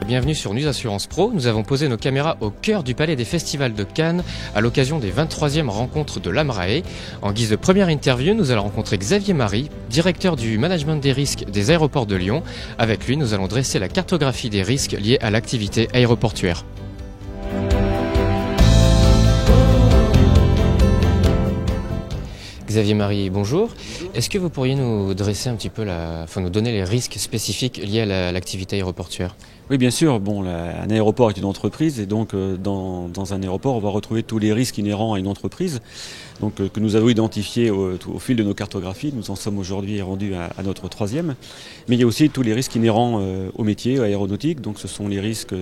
Bienvenue sur News Assurance Pro. Nous avons posé nos caméras au cœur du Palais des Festivals de Cannes à l'occasion des 23e rencontres de l'AMRAE. En guise de première interview, nous allons rencontrer Xavier Marie, directeur du management des risques des aéroports de Lyon. Avec lui, nous allons dresser la cartographie des risques liés à l'activité aéroportuaire. Xavier Marie, bonjour. Est-ce que vous pourriez nous dresser un petit peu, nous donner les risques spécifiques liés à l'activité aéroportuaire ? Oui, bien sûr. Un aéroport est une entreprise et donc dans un aéroport, on va retrouver tous les risques inhérents à une entreprise, donc que nous avons identifiés au fil de nos cartographies. Nous en sommes aujourd'hui rendus à notre troisième. Mais il y a aussi tous les risques inhérents au métier aéronautique. Donc ce sont les risques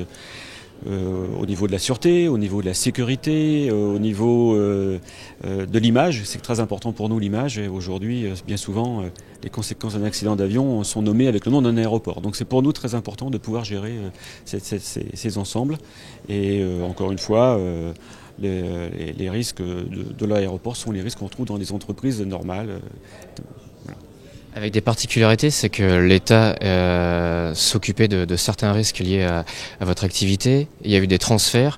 au niveau de la sûreté, au niveau de la sécurité, au niveau de l'image. C'est très important pour nous, l'image. Et aujourd'hui, bien souvent, les conséquences d'un accident d'avion sont nommées avec le nom d'un aéroport. Donc c'est pour nous très important de pouvoir gérer ces ensembles. Et encore une fois, les risques de l'aéroport sont les risques qu'on trouve dans les entreprises normales. Avec des particularités, c'est que l'État s'occupait de certains risques liés à votre activité. Il y a eu des transferts.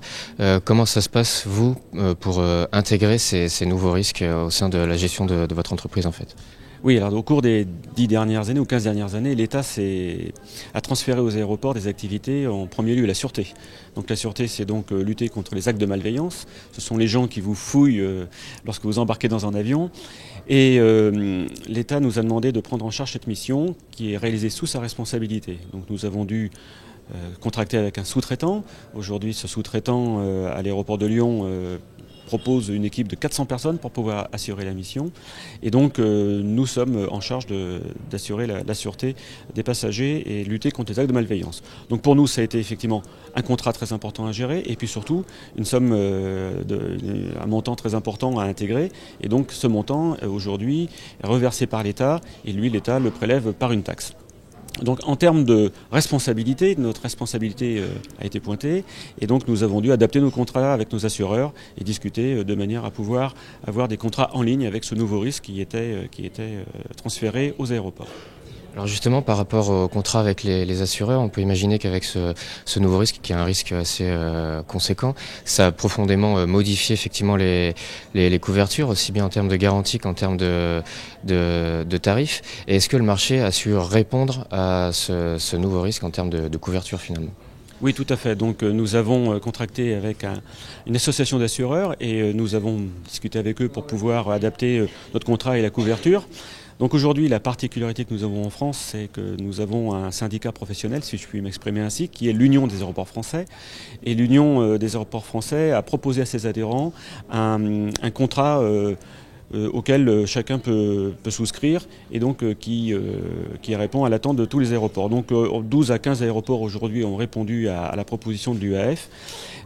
Comment ça se passe, vous, pour intégrer ces nouveaux risques au sein de la gestion de votre entreprise, en fait ? Oui, alors au cours des 10 dernières années ou 15 dernières années, l'État a transféré aux aéroports des activités, en premier lieu la sûreté. Donc la sûreté, c'est donc lutter contre les actes de malveillance. Ce sont les gens qui vous fouillent lorsque vous embarquez dans un avion. Et l'État nous a demandé de prendre en charge cette mission qui est réalisée sous sa responsabilité. Donc nous avons dû contracter avec un sous-traitant. Aujourd'hui, ce sous-traitant à l'aéroport de Lyon propose une équipe de 400 personnes pour pouvoir assurer la mission. Et donc nous sommes en charge d'assurer la sûreté des passagers et lutter contre les actes de malveillance. Donc pour nous, ça a été effectivement un contrat très important à gérer et puis surtout une somme, un montant très important à intégrer. Et donc ce montant, aujourd'hui, est reversé par l'État et lui, l'État le prélève par une taxe. Donc en termes de responsabilité, notre responsabilité a été pointée et donc nous avons dû adapter nos contrats avec nos assureurs et discuter de manière à pouvoir avoir des contrats en ligne avec ce nouveau risque qui était transféré aux aéroports. Alors justement, par rapport au contrat avec les assureurs, on peut imaginer qu'avec ce nouveau risque, qui est un risque assez conséquent, ça a profondément modifié effectivement les couvertures, aussi bien en termes de garantie qu'en termes de tarifs. Et est-ce que le marché a su répondre à ce nouveau risque en termes de couverture finalement ? Oui, tout à fait. Donc nous avons contracté avec une association d'assureurs et nous avons discuté avec eux pour pouvoir adapter notre contrat et la couverture. Donc aujourd'hui, la particularité que nous avons en France, c'est que nous avons un syndicat professionnel, si je puis m'exprimer ainsi, qui est l'Union des aéroports français. Et l'Union des aéroports français a proposé à ses adhérents un contrat auquel chacun peut souscrire et donc qui répond à l'attente de tous les aéroports. Donc 12 à 15 aéroports aujourd'hui ont répondu à la proposition de l'UAF,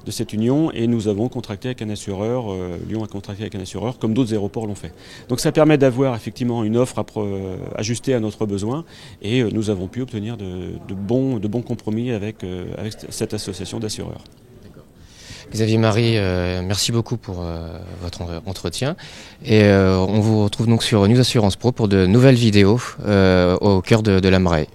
de cette union, et nous avons contracté avec un assureur, Lyon a contracté avec un assureur, comme d'autres aéroports l'ont fait. Donc ça permet d'avoir effectivement une offre ajustée à notre besoin et nous avons pu obtenir de bons compromis avec cette association d'assureurs. Xavier Marie, merci beaucoup pour votre entretien et on vous retrouve donc sur News Assurance Pro pour de nouvelles vidéos au cœur de l'AMRAE.